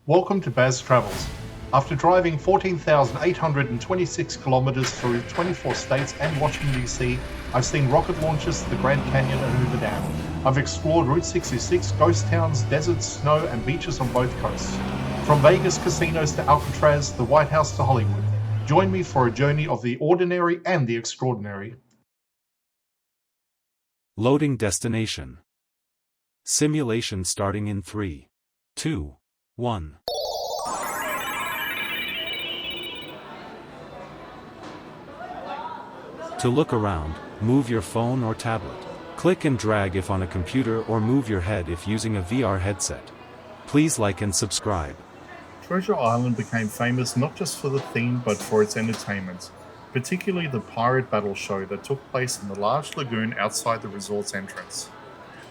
Welcome to Baz Travels. After driving 14,826 kilometers through 24 states and Washington, D.C., I've seen rocket launches to the Grand Canyon and Hoover Dam. I've explored Route 66, ghost towns, deserts, snow, and beaches on both coasts. From Vegas casinos to Alcatraz, the White House to Hollywood. Join me for a journey of the ordinary and the extraordinary. Loading destination. Simulation starting in 3, 2, 1. To look around, move your phone or tablet. Click and drag if on a computer or move your head if using a VR headset. Please like and subscribe. Treasure Island became famous not just for the theme but for its entertainment, particularly the pirate battle show that took place in the large lagoon outside the resort's entrance.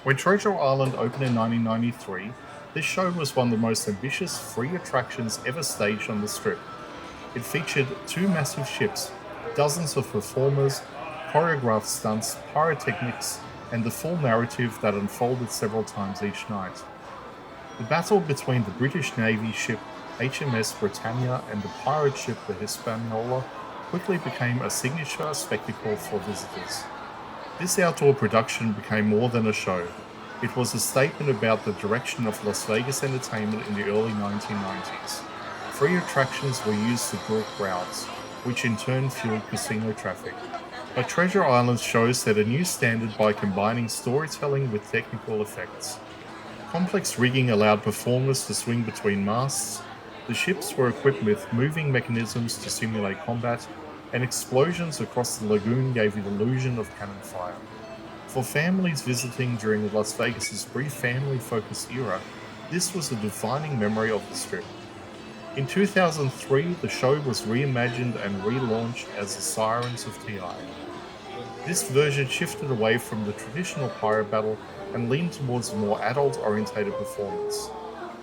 When Treasure Island opened in 1993, this show was one of the most ambitious free attractions ever staged on the Strip. It featured 2 massive ships, dozens of performers, choreographed stunts, pyrotechnics, and the full narrative that unfolded several times each night. The battle between the British Navy ship HMS Britannia and the pirate ship the Hispaniola quickly became a signature spectacle for visitors. This outdoor production became more than a show. It was a statement about the direction of Las Vegas entertainment in the early 1990s. Free attractions were used to draw crowds, which in turn fueled casino traffic. But Treasure Island's show set a new standard by combining storytelling with technical effects. Complex rigging allowed performers to swing between masts, the ships were equipped with moving mechanisms to simulate combat, and explosions across the lagoon gave the illusion of cannon fire. For families visiting during Las Vegas's brief family-focused era, this was a defining memory of the Strip. In 2003, the show was reimagined and relaunched as the Sirens of TI. This version shifted away from the traditional pirate battle and leaned towards a more adult-oriented performance.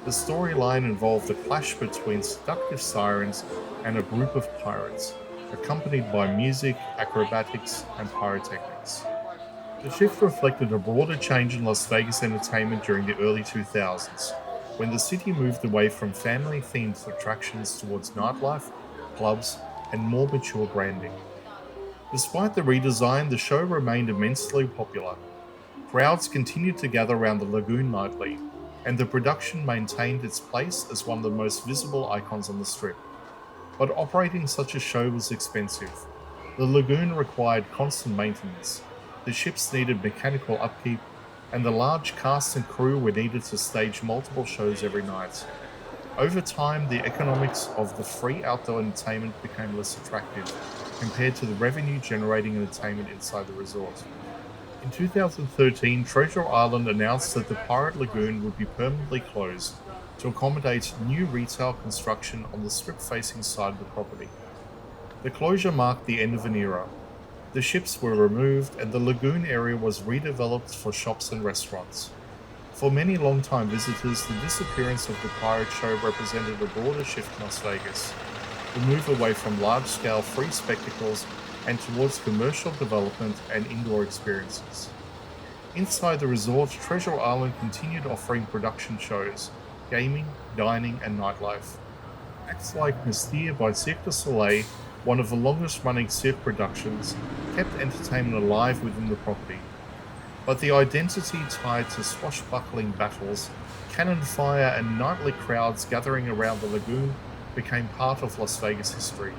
The storyline involved a clash between seductive sirens and a group of pirates, accompanied by music, acrobatics, and pyrotechnics. The shift reflected a broader change in Las Vegas entertainment during the early 2000s, when the city moved away from family-themed attractions towards nightlife, clubs, and more mature branding. Despite the redesign, the show remained immensely popular. Crowds continued to gather around the lagoon nightly, and the production maintained its place as one of the most visible icons on the Strip. But operating such a show was expensive. The lagoon required constant maintenance, the ships needed mechanical upkeep, and the large cast and crew were needed to stage multiple shows every night. Over time, the economics of the free outdoor entertainment became less attractive compared to the revenue-generating entertainment inside the resort. In 2013, Treasure Island announced that the Pirate Lagoon would be permanently closed to accommodate new retail construction on the Strip-facing side of the property. The closure marked the end of an era. The ships were removed and the lagoon area was redeveloped for shops and restaurants. For many long-time visitors, the disappearance of the pirate show represented a broader shift in Las Vegas, the move away from large-scale free spectacles and towards commercial development and indoor experiences. Inside the resort, Treasure Island continued offering production shows, gaming, dining, and nightlife. Acts like Mystere by Cirque du Soleil, one of the longest-running cirque productions, kept entertainment alive within the property. But the identity tied to swashbuckling battles, cannon fire, and nightly crowds gathering around the lagoon became part of Las Vegas history.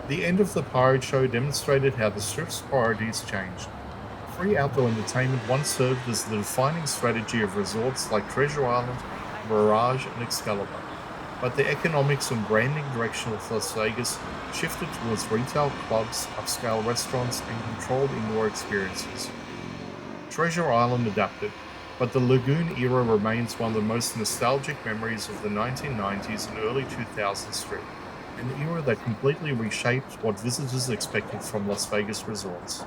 The end of the pirate show demonstrated how the Strip's priorities changed. Free outdoor entertainment once served as the defining strategy of resorts like Treasure Island, Mirage, and Excalibur. But the economics and branding direction of Las Vegas shifted towards retail clubs, upscale restaurants, and controlled indoor experiences. Treasure Island adapted, but the Lagoon era remains one of the most nostalgic memories of the 1990s and early 2000s Strip, an era that completely reshaped what visitors expected from Las Vegas resorts.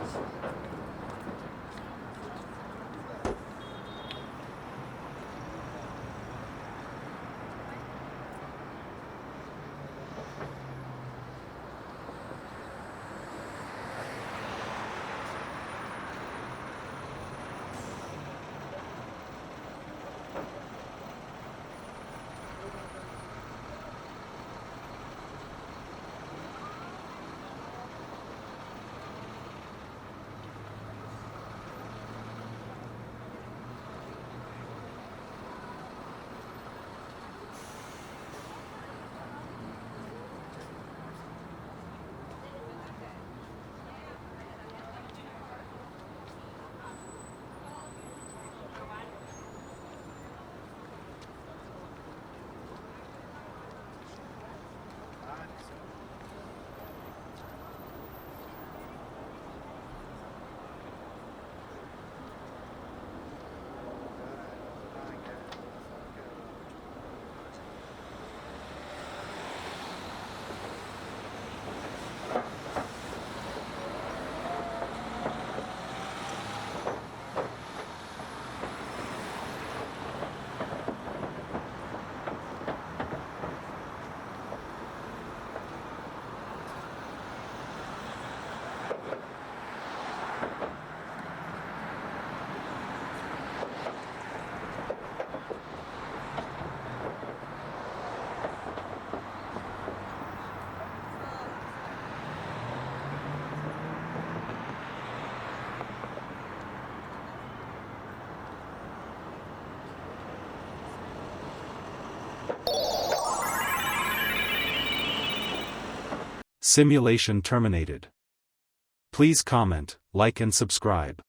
Simulation terminated. Please comment, like and subscribe.